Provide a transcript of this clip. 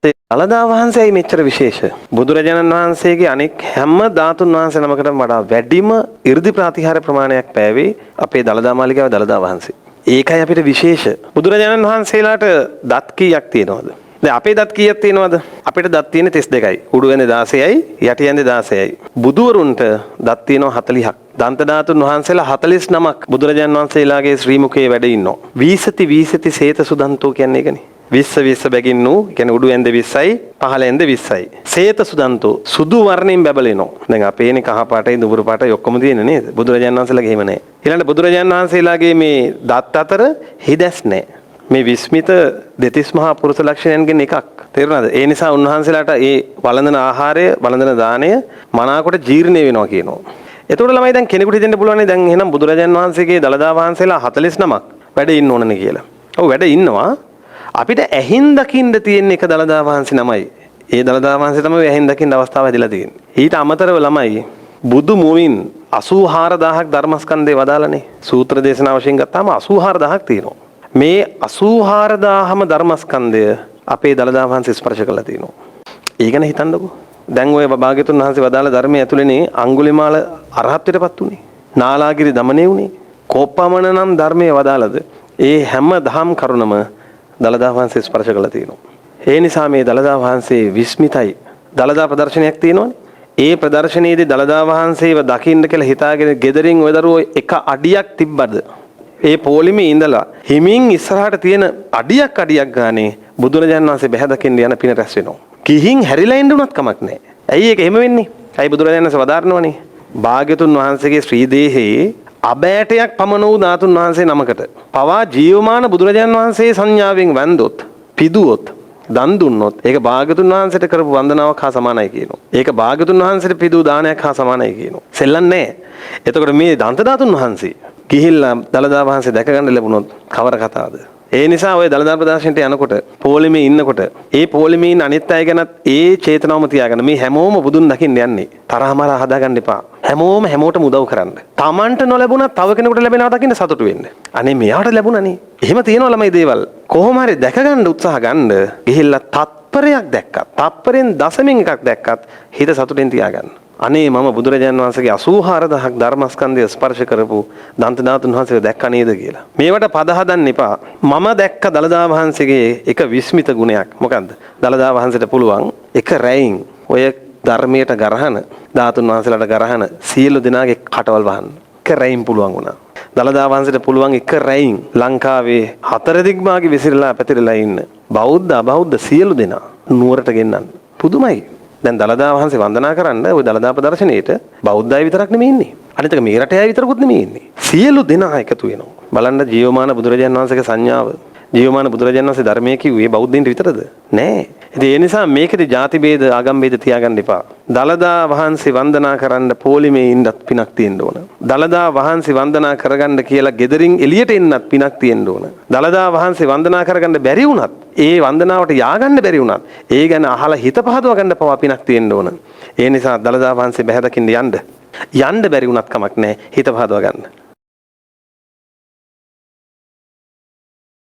දළදා වහන්සේයි මෙච්චර විශේෂ. බුදුරජාණන් වහන්සේගේ අනෙක් හැම ධාතුන් වහන්සේ නමකටම වඩා වැඩිම 이르දි ප්‍රතිහාර ප්‍රමාණයක් පෑවේ අපේ දළදා මාලිගාවේ දළදා වහන්සේ. ඒකයි අපිට විශේෂ. බුදුරජාණන් වහන්සේලාට දත් කීයක් තියෙනවද? දැන් අපේ දත් කීයක් තියෙනවද? අපිට දත් තියෙන්නේ 32යි. උඩු ඇඳේ 16යි, යටි ඇඳේ 16යි. බුදුවරුන්ට දත් තියෙනවා 40ක්. දන්ත ධාතුන් වහන්සේලා 49ක් බුදුරජාණන් වහන්සේලාගේ ශ්‍රී මුඛයේ වැඩ ඉන්නවා. වීසති සේත සුදන්තෝ කියන්නේ ඒකනේ. 20 බැගින් වූ කියන්නේ උඩු ඇඳ 20යි පහළ ඇඳ 20යි. සේත සුදන්තෝ සුදු වර්ණයෙන් බැබලෙනවා. දැන් අපේනේ කහ පාටයි දුඹුරු පාටයි ඔක්කොම තියෙන්නේ නේද? බුදුරජාණන් වහන්සේලාගේ එහෙම නැහැ. ඊළඟට බුදුරජාණන් වහන්සේලාගේ මේ දත් අතර හිදැස් නැහැ. මේ විස්මිත දෙතිස් මහා පුරුෂ ලක්ෂණයන්ගෙන් එකක්. තේරුණාද? ඒ නිසා උන්වහන්සේලාට ඒ වළඳන ආහාරය, වළඳන දාණය මනාකොට ජීර්ණය වෙනවා කියනවා. එතකොට ළමයි දැන් කෙනෙකුට හිතෙන්න පුළුවන් නේ දැන් එහෙනම් බුදුරජාණන් වහන්සේගේ දළදා වහන්සේලා 49ක් වැඩ ඉන්න ඕනනේ කියලා. ඔව් වැඩ ඉන්නවා. අපිට ඇහින් දකින්න තියෙන එක දළදා වහන්සේ නමයි. ඒ දළදා වහන්සේ තමයි ඇහින් දකින්න අවස්ථාව ඇදලා තියෙන්නේ. ඊට අමතරව ළමයි බුදු මුවින් 84000ක් ධර්මස්කන්ධේ වදාලානේ. සූත්‍ර දේශනා වශයෙන් ගත්තාම 84000ක් තියෙනවා. මේ 84000ම ධර්මස්කන්ධය අපේ දළදා වහන්සේ ස්පර්ශ කළා තියෙනවා. ඒ ගැන හිතන්නකෝ. දැන් ඔය භාග්‍යතුන් වහන්සේ වදාළ ධර්මයේ ඇතුළේනේ අඟුලිමාල අරහත්ත්වයටපත් උනේ. නාලාගිරි දමණය උනේ. කෝපමණ නම් ධර්මයේ වදාළද ඒ හැම දහම් කරුණම දළදා වහන්සේ ස්පර්ශ කළා තියෙනවා. ඒ නිසා මේ දළදා වහන්සේ විස්මිතයි. දළදා ප්‍රදර්ශනයක් තියෙනවනේ. ඒ ප්‍රදර්ශනයේදී දළදා වහන්සේව දකින්න කියලා හිතාගෙන ගෙදරින් ඔය දරුවෝ එක අඩියක් තිබ්බද? ඒ පොලිමේ ඉඳලා හිමින් ඉස්සරහට තියෙන අඩියක් ගානේ බුදුරජාණන් වහන්සේ බැහැ දකින්න යන පින රැස් වෙනවා. කිහින් හැරිලා ඉන්න උනත් කමක් නැහැ. ඇයි ඒක එහෙම වෙන්නේ? ඇයි බුදුරජාණන් වහන්සේ වදාරනවනේ? භාග්‍යතුන් වහන්සේගේ ශ්‍රී දේහයේ අබෑටයක් පමණ වූ ධාතුන් වහන්සේ නමකට පවා ජීවමාන බුදුරජාණන් වහන්සේ සංඥාවෙන් වැන්දොත්, පිදුවොත්, දන් දුන්නොත් ඒක භාග්‍යතුන් වහන්සේට කරපු වන්දනාවක් හා සමානයි කියනවා. ඒක භාග්‍යතුන් වහන්සේට පිදු දානයක් හා සමානයි කියනවා. සෙල්ලම් නැහැ. එතකොට මේ දන්ත ධාතුන් වහන්සේ ගිහිල්ලා දළදා වහන්සේ දැක ගන්න ලැබුණොත් කවර කතාවද? ඒ නිසා ඔය දළදා ප්‍රදර්ශනයට යනකොට පොලිමේ ඉන්නකොට ඒ පොලිමේ ඉන්න අනිත් අය ගැනත් ඒ චේතනාවම තියාගන්න. මේ හැමෝම බුදුන් දකින්න යන්නේ. තරහමර හදාගන්න එපා. හැමෝටම උදව් කරන්න. Tamanට නොලැබුණා තව කෙනෙකුට ලැබෙනවා දකින්න සතුටු වෙන්න. අනේ මෙයාට ලැබුණානේ. එහෙම තියෙනවා ළමයි දේවල්. කොහොම හරි දැක ගන්න උත්සාහ ගන්න. ගිහිල්ලා තත්පරයක් දැක්කත්, තත්පරෙන් දශමින් එකක් දැක්කත් හිත සතුටෙන් තියාගන්න. අනේ මම බුදුරජාණන් වහන්සේගේ 84000ක් ධර්මස්කන්ධය ස්පර්ශ කරපු දන්ත ධාතුන් වහන්සේව දැක්ක නේද කියලා. මේවට පද හදන්න එපා. මම දැක්ක දළදා වහන්සේගේ එක විස්මිත ගුණයක්. මොකද්ද? දළදා වහන්සේට පුළුවන් එක රැයින් ඔය ධර්මයට ගරහන ධාතුන් වහන්සේලාට ගරහන සියලු දෙනාගේ කටවල් වහන්න. එක රැයින් පුළුවන් වුණා. දළදා වහන්සේට පුළුවන් එක රැයින් ලංකාවේ හතර දිග්මාගේ විසිරලා පැතිරලා ඉන්න බෞද්ධ අබෞද්ධ සියලු දෙනා නුවරට ගෙන්නන්න. පුදුමයි. දැන් දළදා වහන්සේ වන්දනා කරන්න ওই දළදා ප්‍රදර්ශනයේට බෞද්ධය විතරක් නෙමෙයි ඉන්නේ. අනිත් එක මේ රටේ අය විතරකුත් නෙමෙයි ඉන්නේ. සියලු දෙනා එකතු වෙනවා. බලන්න ජීවමාන බුදුරජාණන් වහන්සේගේ සංඥාව. ජීවමාන බුදුරජාණන් වහන්සේ ධර්මයේ කිව්වේ බෞද්ධයින්ට විතරද? නෑ. ඉතින් ඒ නිසා මේකේ ಜಾති ભેද ආගම් ભેද තියාගන්න එපා. දළදා වහන්සේ වන්දනා කරන්න පොලිමේ ඉන්නත් පිනක් තියෙන්න ඕන. දළදා වහන්සේ වන්දනා කරගන්න කියලා ගෙදරින් එළියට එන්නත් පිනක් තියෙන්න ඕන. දළදා වහන්සේ වන්දනා කරගන්න බැරි වුණත් ඒ වන්දනාවට ය아가න්න බැරි වුණත් ඒ ගැන අහලා හිත පහදව ගන්න පවා පිනක් තියෙන්න ඕන. ඒ නිසා දළදා වහන්සේ බැහැ දකින්න යන්න බැරි වුණත් කමක් නැහැ. හිත පහදව ගන්න.